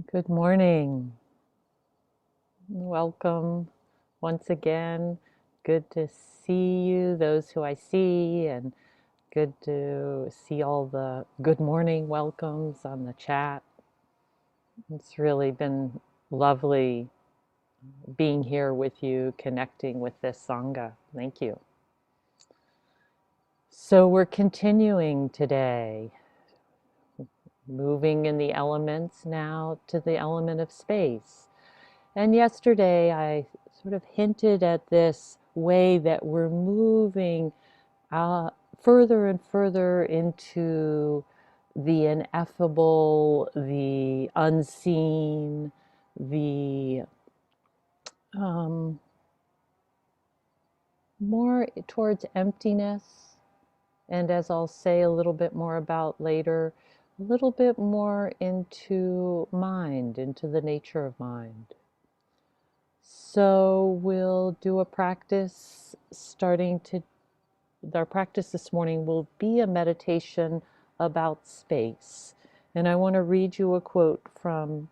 Good morning. Welcome once again. Good to see you, those who I see, and good to see all the good morning welcomes on the chat. It's really been lovely being here with you, connecting with this Sangha. Thank you. So, we're continuing today, moving in the elements now to the element of space. And yesterday I sort of hinted at this way that we're moving further and further into the ineffable, the unseen, the um, more towards emptiness. And as I'll say a little bit more about later, a little bit more into mind, into the nature of mind. So we'll do a practice our practice this morning will be a meditation about space. And I want to read you a quote from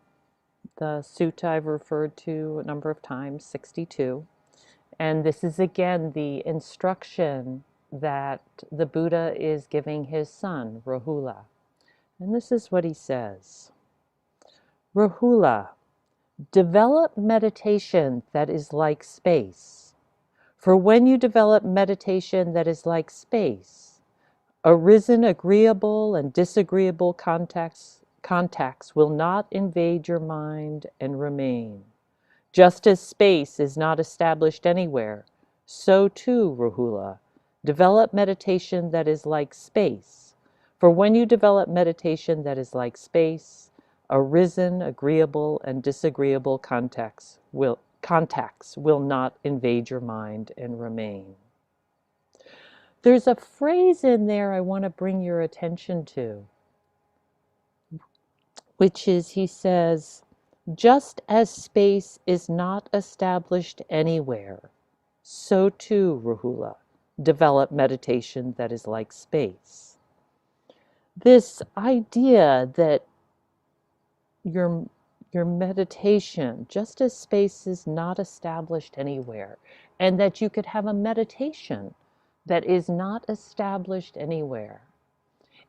the sutta I've referred to a number of times, 62. And this is again the instruction that the Buddha is giving his son, Rahula. And this is what he says. Rahula, develop meditation that is like space. For when you develop meditation that is like space, arisen agreeable and disagreeable contacts will not invade your mind and remain. Just as space is not established anywhere, so too, Rahula, develop meditation that is like space. For when you develop meditation that is like space, arisen, agreeable, and disagreeable contacts will not invade your mind and remain. There's a phrase in there I want to bring your attention to, which is he says, just as space is not established anywhere, so too, Rahula, develop meditation that is like space. This idea that your meditation, just as space is not established anywhere, and that you could have a meditation that is not established anywhere.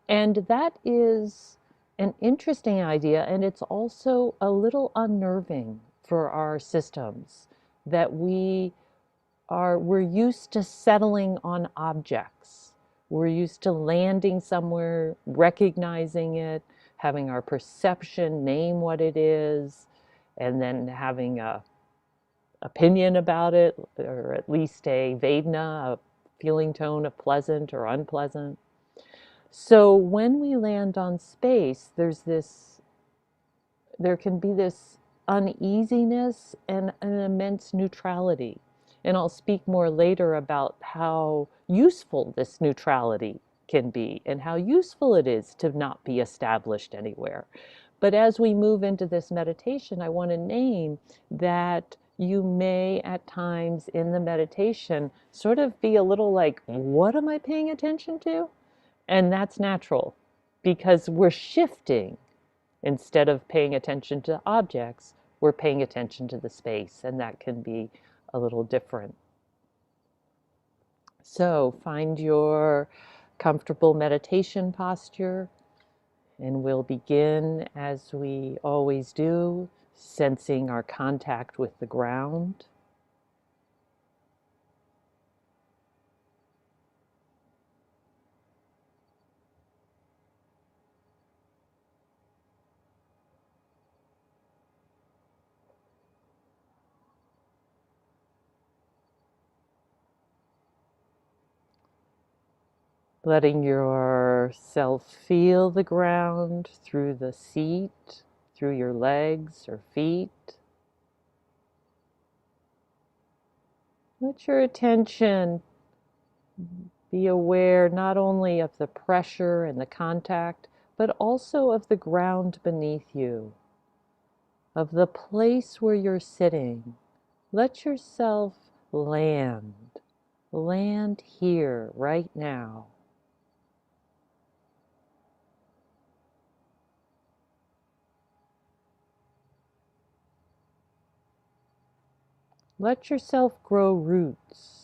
And that is an interesting idea, and it's also a little unnerving for our systems that we're used to settling on objects. We're used to landing somewhere, recognizing it, having our perception name what it is, and then having a opinion about it, or at least a vedana, a feeling tone of pleasant or unpleasant. So when we land on space, there can be this uneasiness and an immense neutrality. And I'll speak more later about how useful this neutrality can be and how useful it is to not be established anywhere. But as we move into this meditation, I want to name that you may at times in the meditation sort of be a little like, what am I paying attention to? And that's natural because we're shifting. Instead of paying attention to objects, we're paying attention to the space, and that can be a little different. So find your comfortable meditation posture, and we'll begin as we always do, sensing our contact with the ground. Letting yourself feel the ground through the seat, through your legs or feet. Let your attention be aware not only of the pressure and the contact, but also of the ground beneath you, of the place where you're sitting. Let yourself land. Land here, right now. Let yourself grow roots.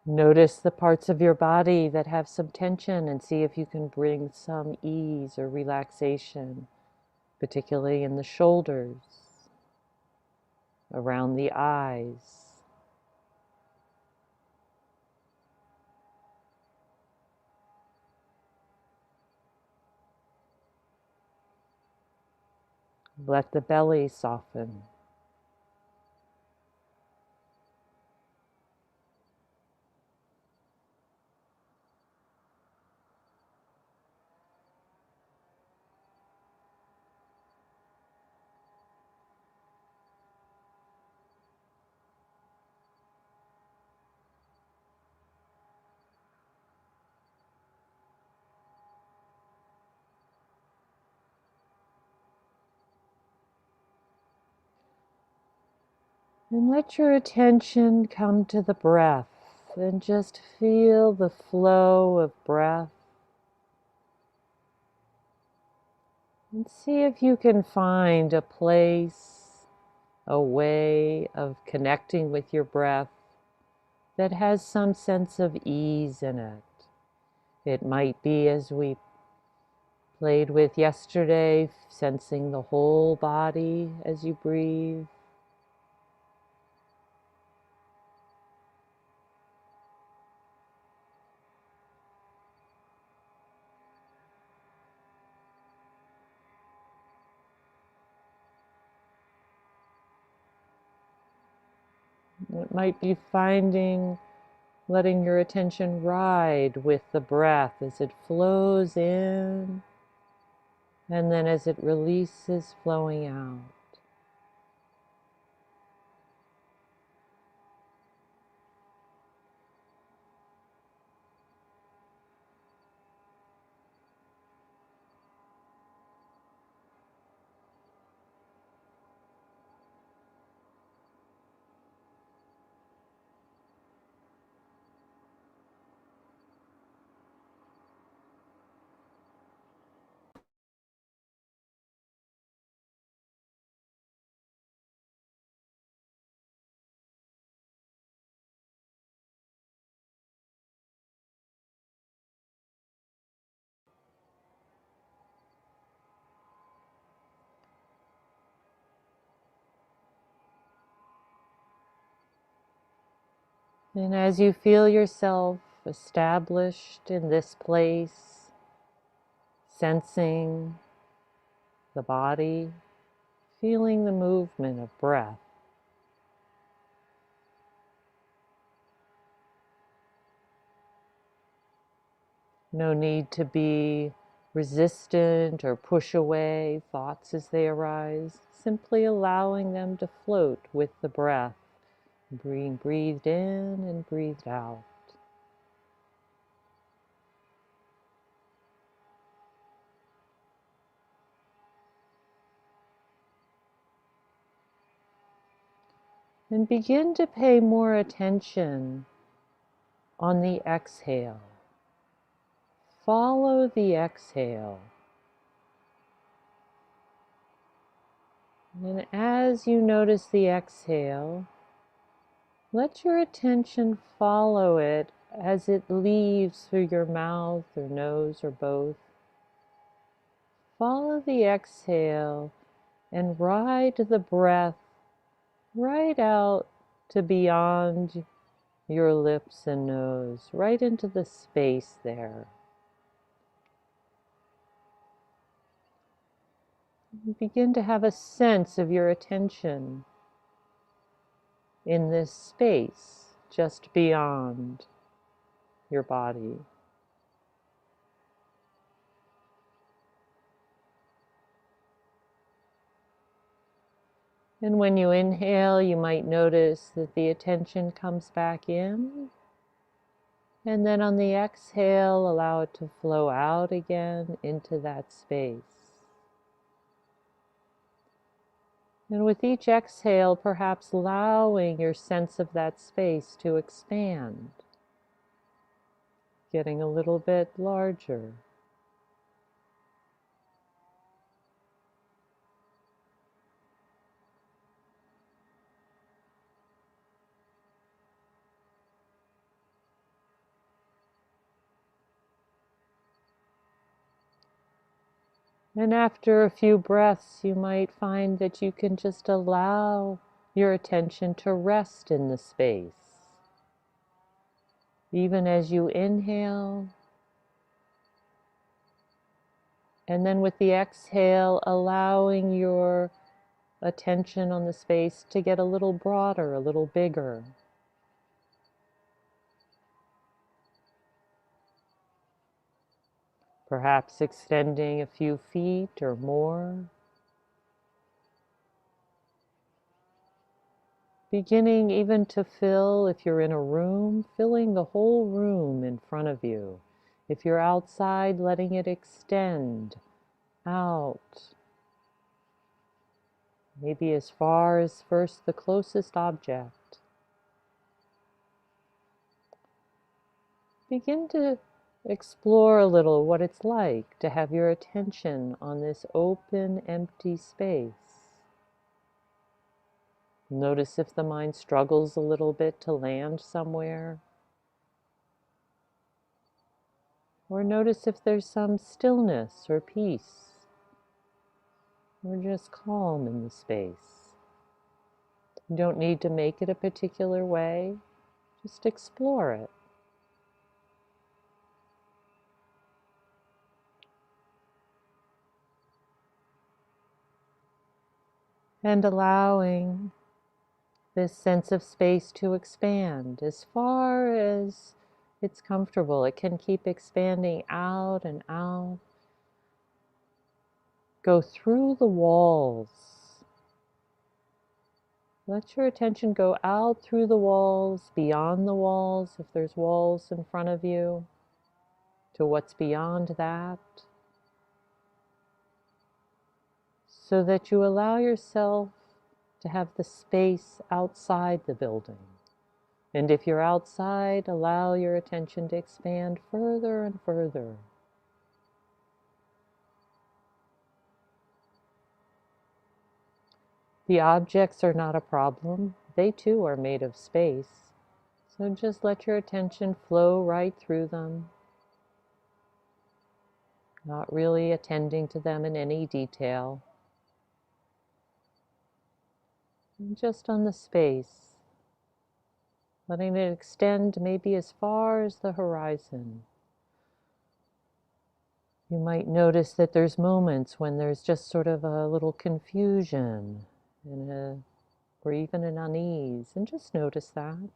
Notice the parts of your body that have some tension and see if you can bring some ease or relaxation, particularly in the shoulders, around the eyes. Let the belly soften. And let your attention come to the breath and just feel the flow of breath. And see if you can find a place, a way of connecting with your breath that has some sense of ease in it. It might be, as we played with yesterday, sensing the whole body as you breathe. It might be letting your attention ride with the breath as it flows in and then as it releases, flowing out. And as you feel yourself established in this place, sensing the body, feeling the movement of breath, no need to be resistant or push away thoughts as they arise, simply allowing them to float with the breath, being breathed in and breathed out. And begin to pay more attention on the exhale. Follow the exhale. And as you notice the exhale, let your attention follow it as it leaves through your mouth or nose or both. Follow the exhale and ride the breath right out to beyond your lips and nose, right into the space there. You begin to have a sense of your attention in this space just beyond your body. And when you inhale, you might notice that the attention comes back in. And then on the exhale, allow it to flow out again into that space. And with each exhale, perhaps allowing your sense of that space to expand, getting a little bit larger. And after a few breaths, you might find that you can just allow your attention to rest in the space. Even as you inhale, and then with the exhale, allowing your attention on the space to get a little broader, a little bigger. Perhaps extending a few feet or more. Beginning even to fill, if you're in a room, filling the whole room in front of you. If you're outside, letting it extend out. Maybe as far as first the closest object. Begin to explore a little what it's like to have your attention on this open, empty space. Notice if the mind struggles a little bit to land somewhere. Or notice if there's some stillness or peace, or just calm in the space. You don't need to make it a particular way, just explore it. And allowing this sense of space to expand as far as it's comfortable. It can keep expanding out and out. Go through the walls. Let your attention go out through the walls, beyond the walls, if there's walls in front of you, to what's beyond that, so that you allow yourself to have the space outside the building. And if you're outside, allow your attention to expand further and further. The objects are not a problem. They too are made of space. So just let your attention flow right through them, not really attending to them in any detail. And just on the space, letting it extend maybe as far as the horizon. You might notice that there's moments when there's just sort of a little confusion or even an unease, and just notice that.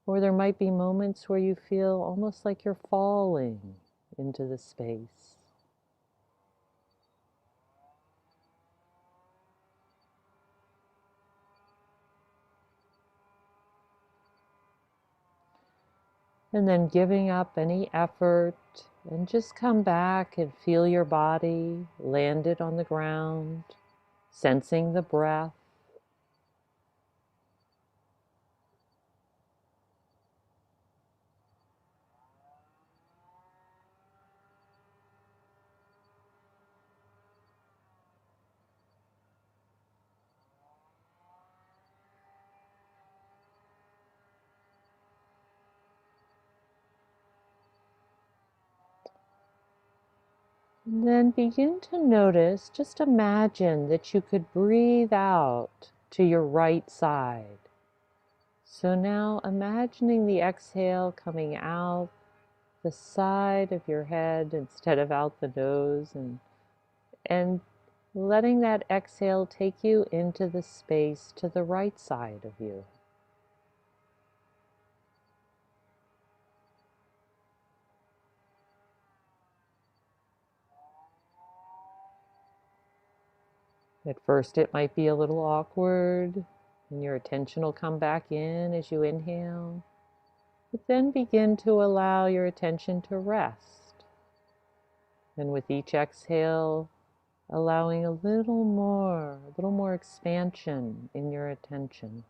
Or there might be moments where you feel almost like you're falling into the space. And then giving up any effort and just come back and feel your body landed on the ground, sensing the breath. And then begin to notice, just imagine that you could breathe out to your right side. So now imagining the exhale coming out the side of your head instead of out the nose, and letting that exhale take you into the space to the right side of you. At first it might be a little awkward, and your attention will come back in as you inhale, but then begin to allow your attention to rest. And with each exhale, allowing a little more expansion in your attention.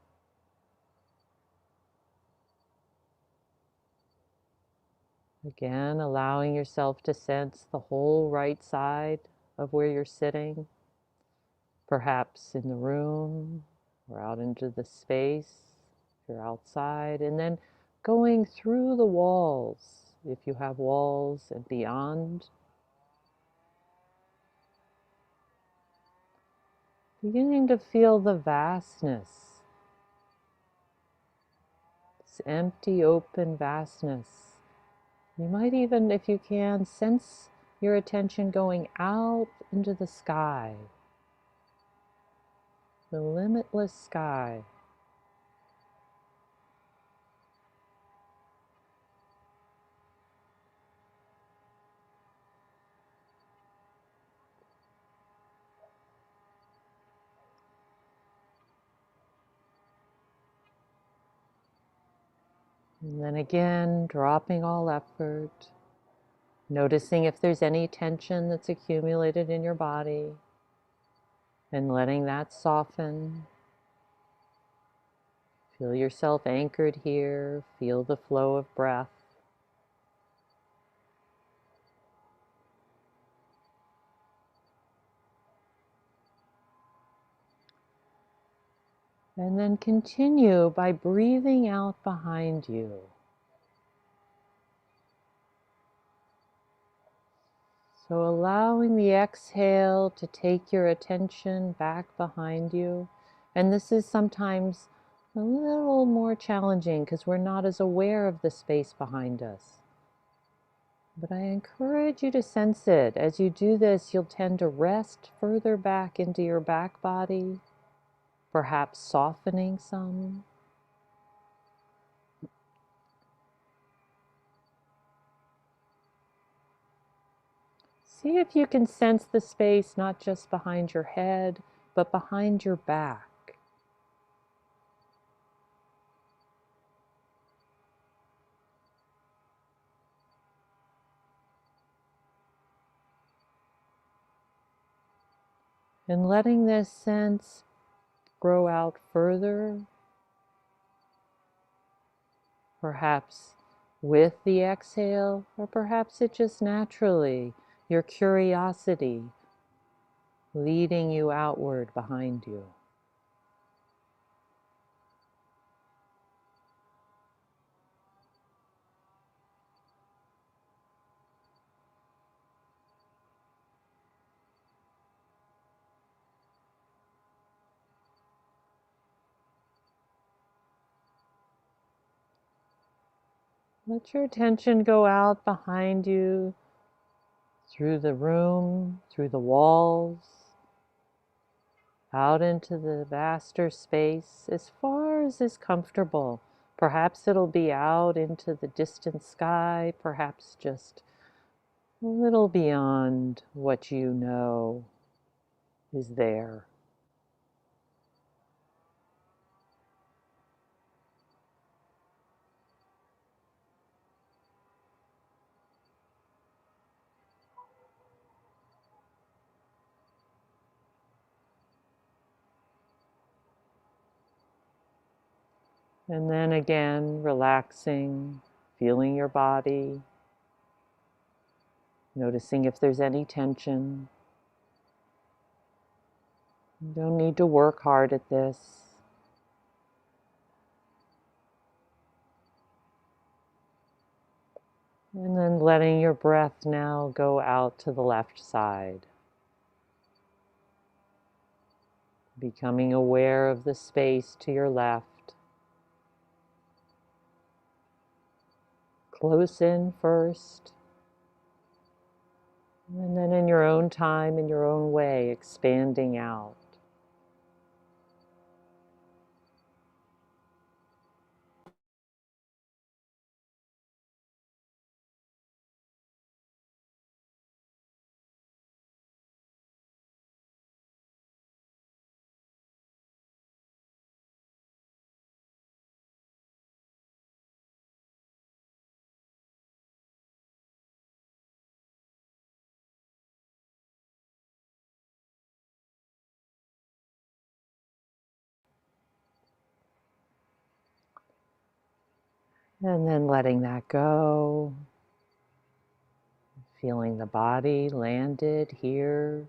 Again, allowing yourself to sense the whole right side of where you're sitting, perhaps in the room or out into the space if you're outside, and then going through the walls, if you have walls, and beyond. Beginning to feel the vastness, this empty, open vastness. You might even, if you can, sense your attention going out into the sky, the limitless sky. And then again, dropping all effort, noticing if there's any tension that's accumulated in your body, and letting that soften. Feel yourself anchored here, feel the flow of breath. And then continue by breathing out behind you. So allowing the exhale to take your attention back behind you. And this is sometimes a little more challenging because we're not as aware of the space behind us. But I encourage you to sense it. As you do this, you'll tend to rest further back into your back body, perhaps softening some. See if you can sense the space not just behind your head, but behind your back. And letting this sense grow out further, perhaps with the exhale, or perhaps it just naturally, your curiosity leading you outward behind you. Let your attention go out behind you, through the room, through the walls, out into the vaster space, as far as is comfortable. Perhaps it'll be out into the distant sky, perhaps just a little beyond what you know is there. And then again, relaxing, feeling your body, noticing if there's any tension. You don't need to work hard at this. And then letting your breath now go out to the left side. Becoming aware of the space to your left. Close in first. And then in your own time, in your own way, expanding out. And then letting that go, feeling the body landed here.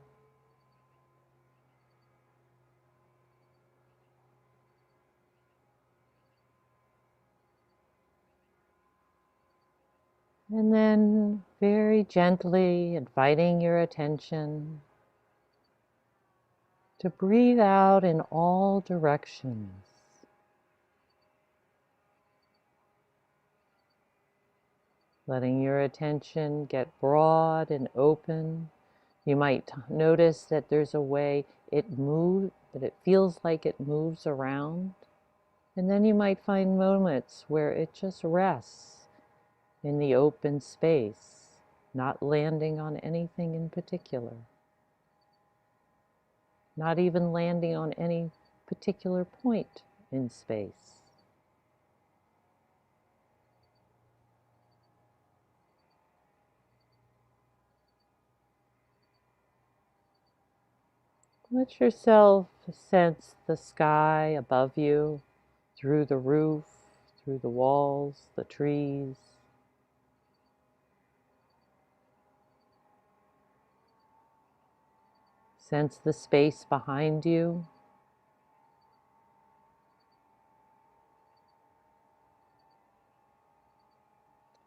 And then very gently inviting your attention to breathe out in all directions. Letting your attention get broad and open. You might notice that there's a way it moves, that it feels like it moves around. And then you might find moments where it just rests in the open space, not landing on anything in particular, not even landing on any particular point in space. Let yourself sense the sky above you, through the roof, through the walls, the trees. Sense the space behind you.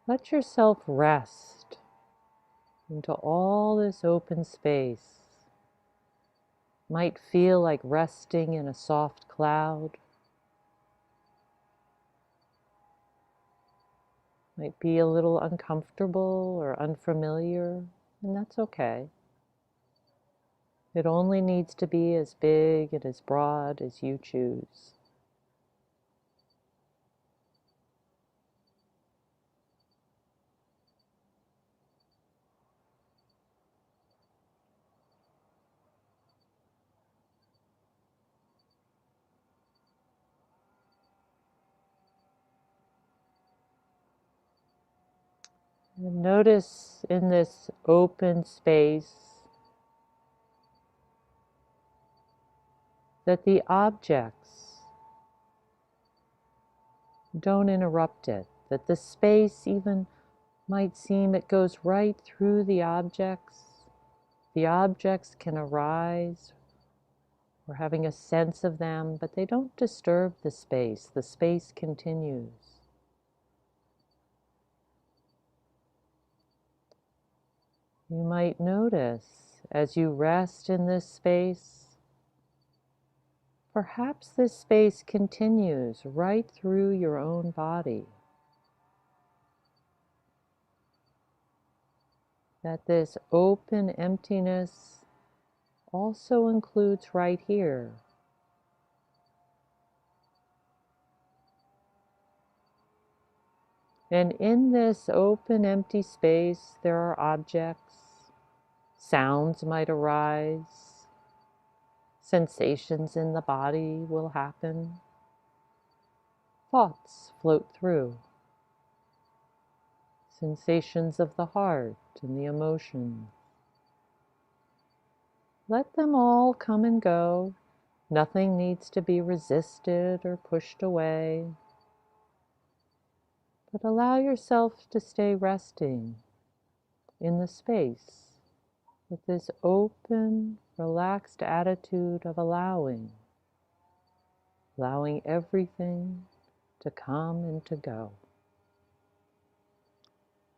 Let yourself rest into all this open space. Might feel like resting in a soft cloud. Might be a little uncomfortable or unfamiliar, and that's okay. It only needs to be as big and as broad as you choose. And notice in this open space that the objects don't interrupt it, that the space even might seem it goes right through the objects. The objects can arise. We're having a sense of them, but they don't disturb the space. The space continues. You might notice as you rest in this space, perhaps this space continues right through your own body. That this open emptiness also includes right here. And in this open, empty space, there are objects, sounds might arise, sensations in the body will happen, thoughts float through, sensations of the heart and the emotions. Let them all come and go. Nothing needs to be resisted or pushed away. But allow yourself to stay resting in the space with this open, relaxed attitude of allowing everything to come and to go.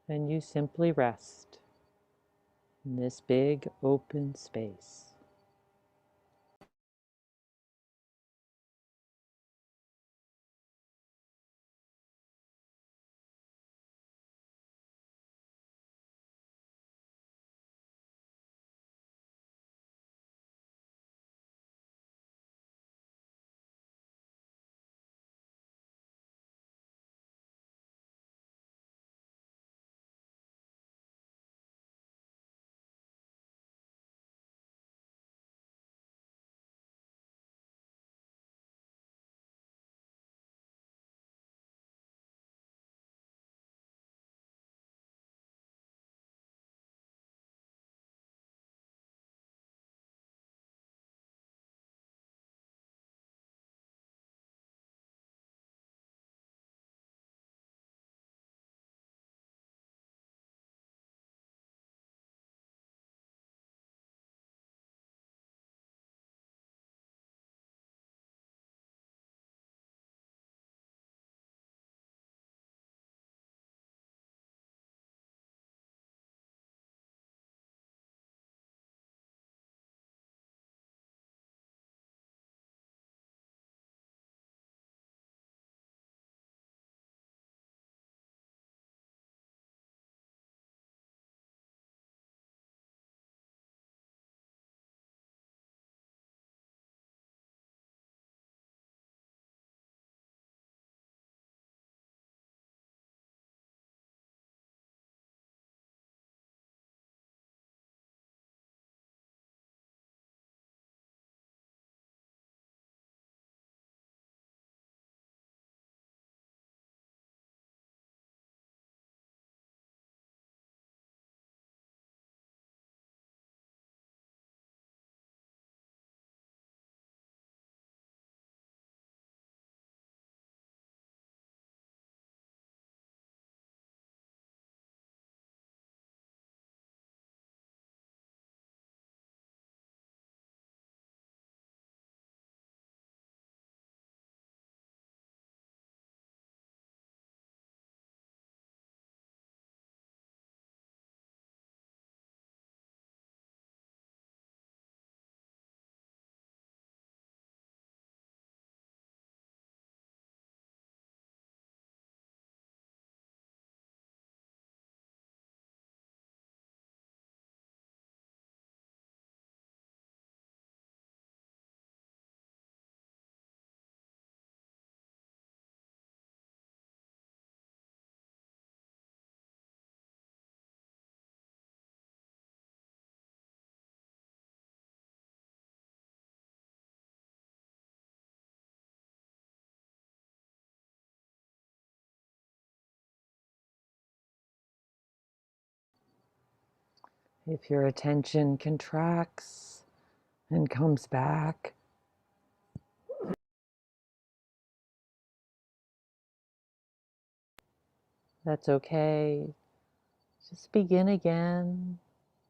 And you simply rest in this big open space. If your attention contracts and comes back, that's okay. Just begin again,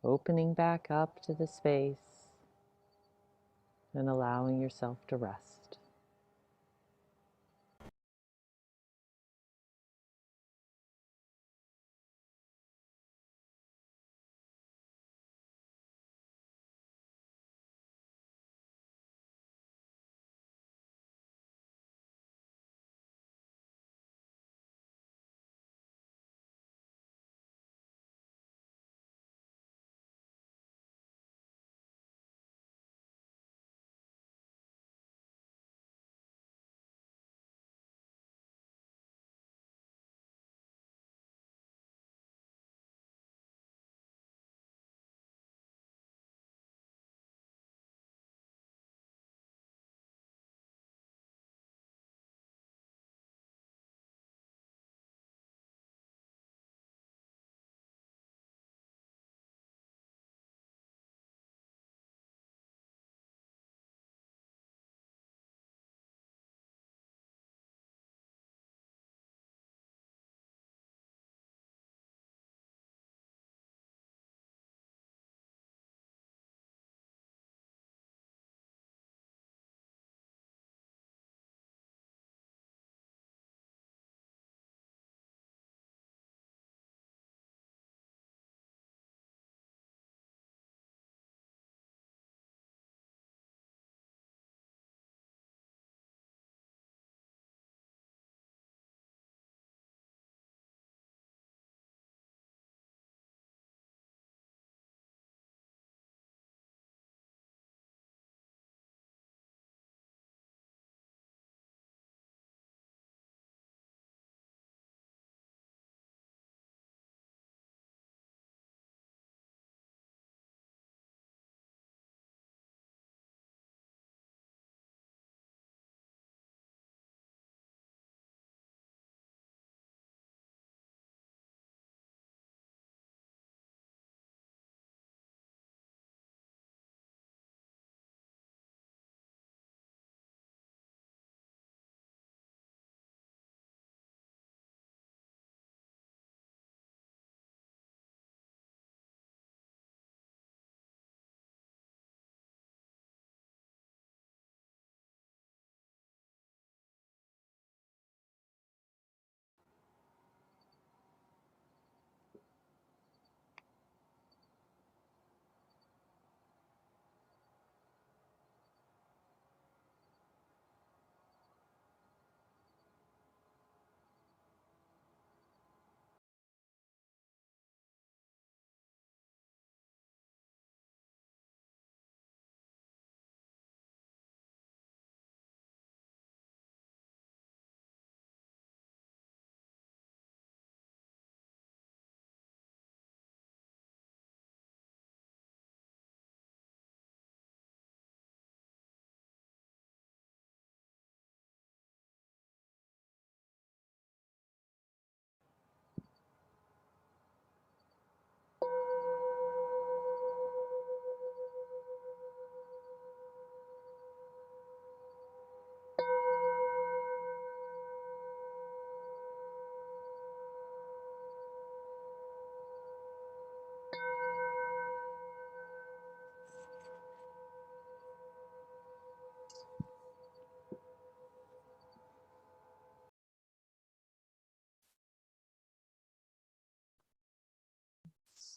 opening back up to the space and allowing yourself to rest.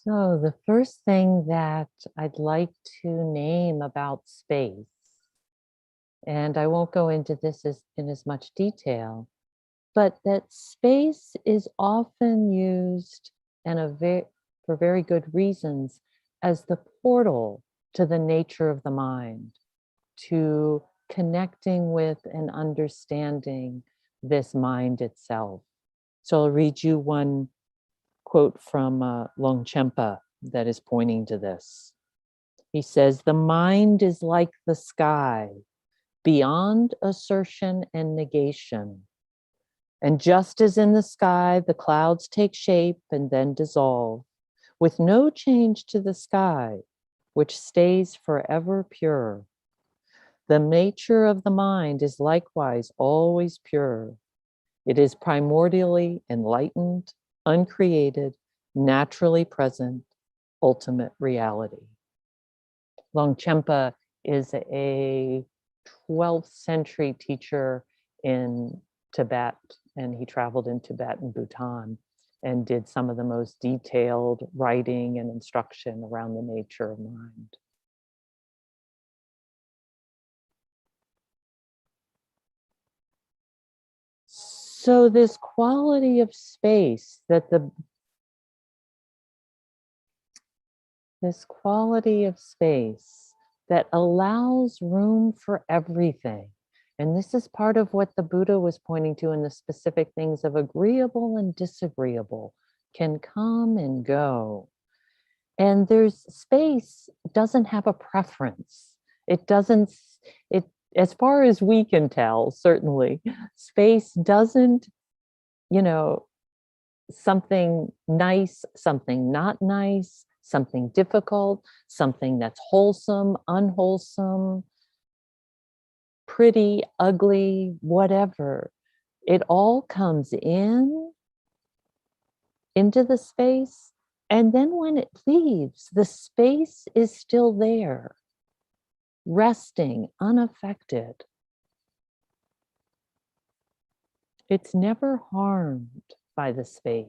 So, the first thing that I'd like to name about space, and I won't go into this in as much detail, but that space is often used and for very good reasons as the portal to the nature of the mind, to connecting with and understanding this mind itself. So I'll read you one quote from Longchenpa that is pointing to this. He says, "The mind is like the sky, beyond assertion and negation. And just as in the sky, the clouds take shape and then dissolve, with no change to the sky, which stays forever pure. The nature of the mind is likewise always pure. It is primordially enlightened, uncreated, naturally present, ultimate reality. Longchenpa is a 12th century teacher in Tibet, and he traveled in Tibet and Bhutan and did some of the most detailed writing and instruction around the nature of mind. So this quality of space that allows room for everything. And this is part of what the Buddha was pointing to in the specific things of agreeable and disagreeable can come and go. And there's space doesn't have a preference. It doesn't, as far as we can tell, certainly, space doesn't, something nice, something not nice, something difficult, something that's wholesome, unwholesome, pretty, ugly, whatever. It all comes into the space. And then when it leaves, the space is still there, resting, unaffected. It's never harmed by the space.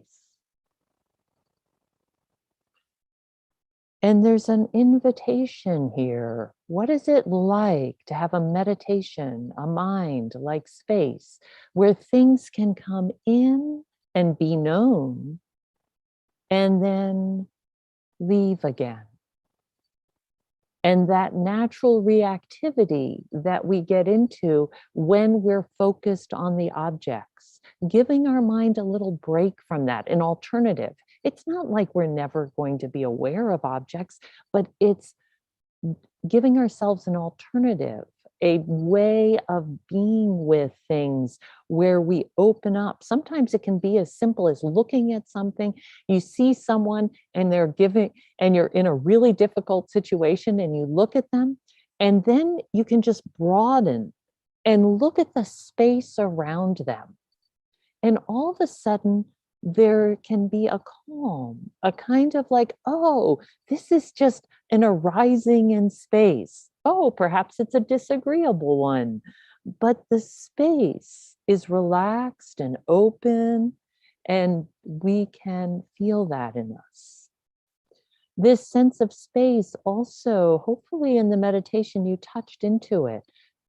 And there's an invitation here. What is it like to have a meditation, a mind like space, where things can come in and be known and then leave again? And that natural reactivity that we get into when we're focused on the objects, giving our mind a little break from that, an alternative. It's not like we're never going to be aware of objects, but it's giving ourselves an alternative, a way of being with things where we open up. Sometimes it can be as simple as looking at something. You see someone and and you're in a really difficult situation and you look at them, and then you can just broaden and look at the space around them. And all of a sudden, there can be a calm, a kind of like, oh, this is just an arising in space. Oh, perhaps it's a disagreeable one, but the space is relaxed and open, and we can feel that in us. This sense of space also, hopefully in the meditation you touched into it,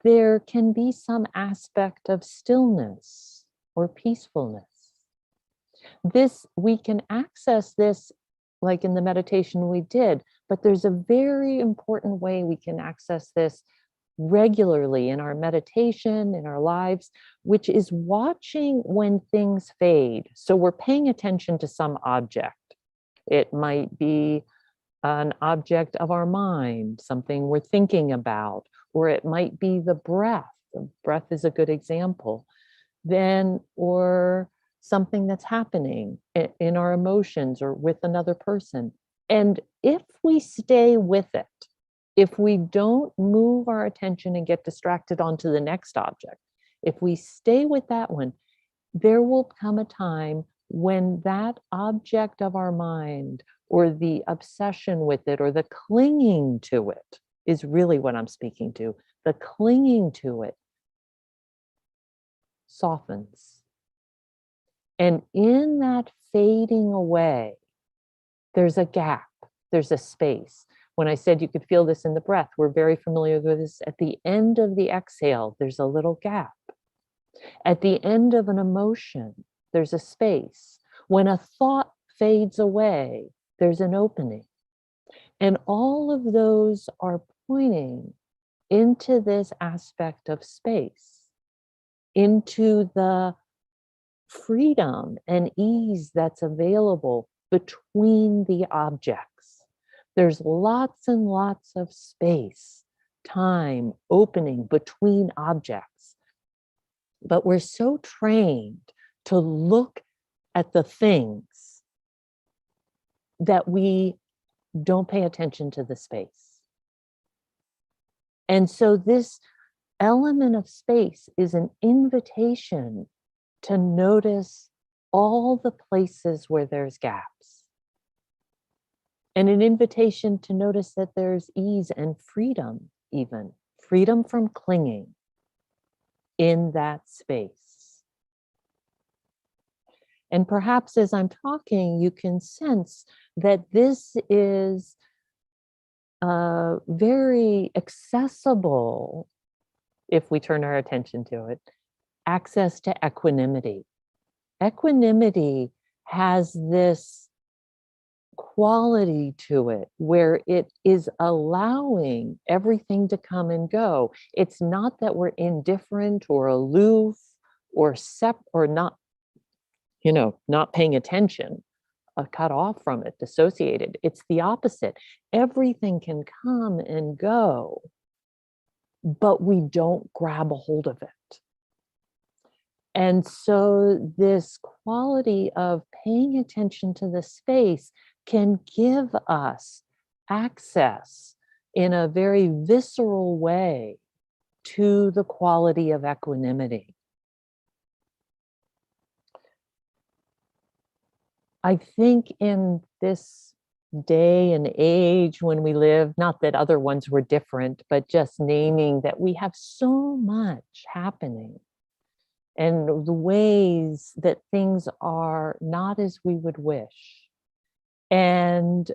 there can be some aspect of stillness or peacefulness. We can access this like in the meditation we did, but there's a very important way we can access this regularly in our meditation, in our lives, which is watching when things fade. So we're paying attention to some object. It might be an object of our mind, something we're thinking about, or it might be the breath. The breath is a good example. Or something that's happening in our emotions or with another person. And if we stay with it, if we don't move our attention and get distracted onto the next object, if we stay with that one, there will come a time when that object of our mind or the obsession with it or the clinging to it is really what I'm speaking to. The clinging to it softens. And in that fading away, there's a gap, there's a space. When I said you could feel this in the breath, we're very familiar with this. At the end of the exhale, there's a little gap. At the end of an emotion, there's a space. When a thought fades away, there's an opening. And all of those are pointing into this aspect of space, into the freedom and ease that's available between the objects. There's lots and lots of space, time, opening between objects. But we're so trained to look at the things that we don't pay attention to the space. And so this element of space is an invitation to notice all the places where there's gaps, and an invitation to notice that there's ease and freedom, even freedom from clinging in that space. And perhaps as I'm talking, you can sense that this is very accessible, if we turn our attention to it, access to equanimity. Equanimity has this quality to it where it is allowing everything to come and go. It's not that we're indifferent or aloof or not, not paying attention, cut off from it, dissociated. It's the opposite. Everything can come and go, but we don't grab a hold of it. And so this quality of paying attention to the space can give us access in a very visceral way to the quality of equanimity. I think in this day and age when we live, not that other ones were different, but just naming that we have so much happening and the ways that things are not as we would wish. And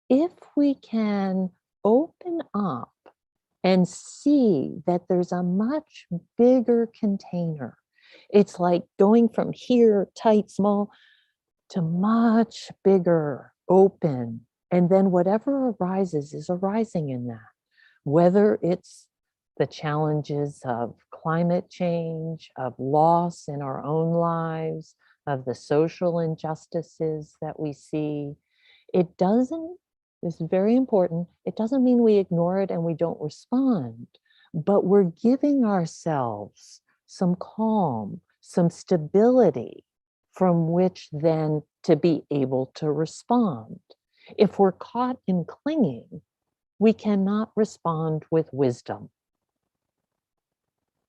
if we can open up and see that there's a much bigger container, it's like going from here, tight, small, to much bigger, open. And then whatever arises is arising in that, whether it's the challenges of climate change, of loss in our own lives, of the social injustices that we see. It doesn't, this is very important, it doesn't mean we ignore it and we don't respond, but we're giving ourselves some calm, some stability from which then to be able to respond. If we're caught in clinging, we cannot respond with wisdom.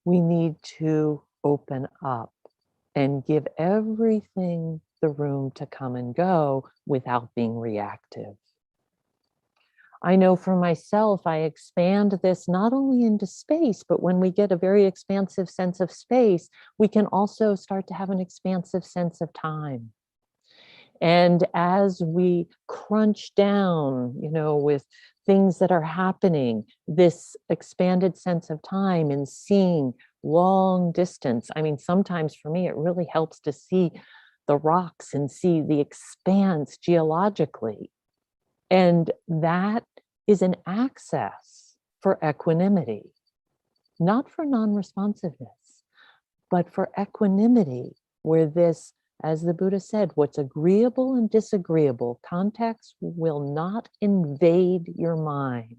We need to open up and give everything the room to come and go without being reactive. I know for myself, I expand this not only into space, but when we get a very expansive sense of space, we can also start to have an expansive sense of time. And as we crunch down, with things that are happening, this expanded sense of time and seeing long distance. I mean, sometimes for me, it really helps to see the rocks and see the expanse geologically. And that is an access for equanimity, not for non-responsiveness, but for equanimity, where this, as the Buddha said, what's agreeable and disagreeable, context will not invade your mind.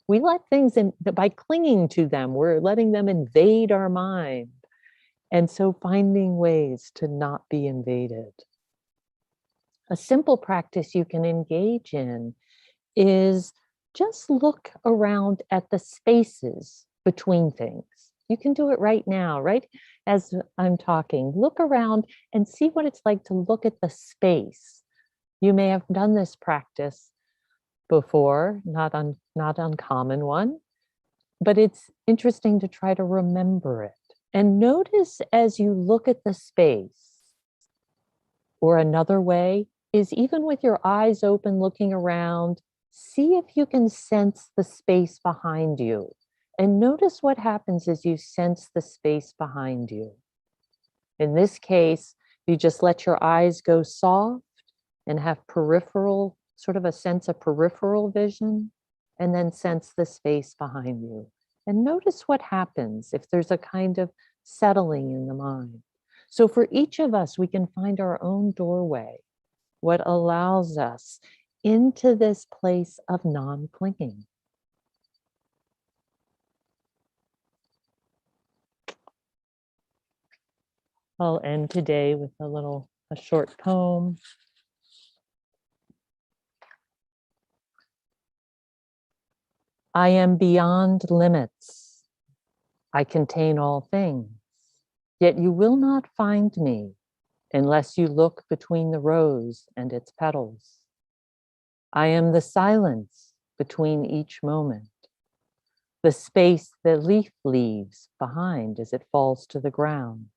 We let things in, by clinging to them, we're letting them invade our mind. And so finding ways to not be invaded. A simple practice you can engage in is just look around at the spaces between things. You can do it right now, right? As I'm talking, look around and see what it's like to look at the space. You may have done this practice before, not uncommon one, but it's interesting to try to remember it. And notice as you look at the space, or another way is even with your eyes open, looking around, see if you can sense the space behind you. And notice what happens as you sense the space behind you. In this case, you just let your eyes go soft and have peripheral, sort of a sense of peripheral vision, and then sense the space behind you. And notice what happens if there's a kind of settling in the mind. So for each of us, we can find our own doorway, what allows us into this place of non-clinging. I'll end today with a short poem. I am beyond limits. I contain all things. Yet you will not find me unless you look between the rose and its petals. I am the silence between each moment, the space the leaf leaves behind as it falls to the ground.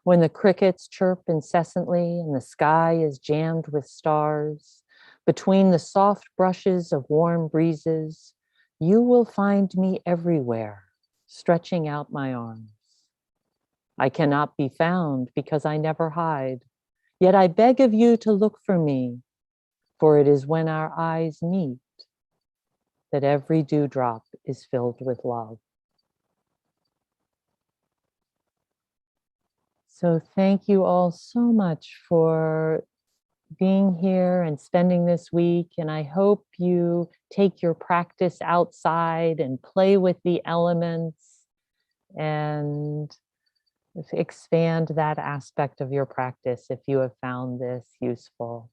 When the crickets chirp incessantly and the sky is jammed with stars, between the soft brushes of warm breezes, you will find me everywhere, stretching out my arms. I cannot be found because I never hide, yet I beg of you to look for me, for it is when our eyes meet that every dewdrop is filled with love. So thank you all so much for being here and spending this week. And I hope you take your practice outside and play with the elements and expand that aspect of your practice if you have found this useful.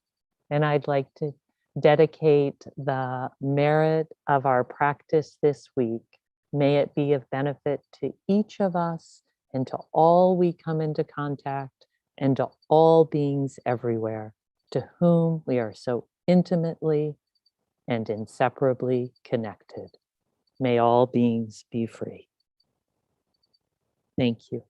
And I'd like to dedicate the merit of our practice this week. May it be of benefit to each of us and to all we come into contact and to all beings everywhere to whom we are so intimately and inseparably connected. May all beings be free. Thank you.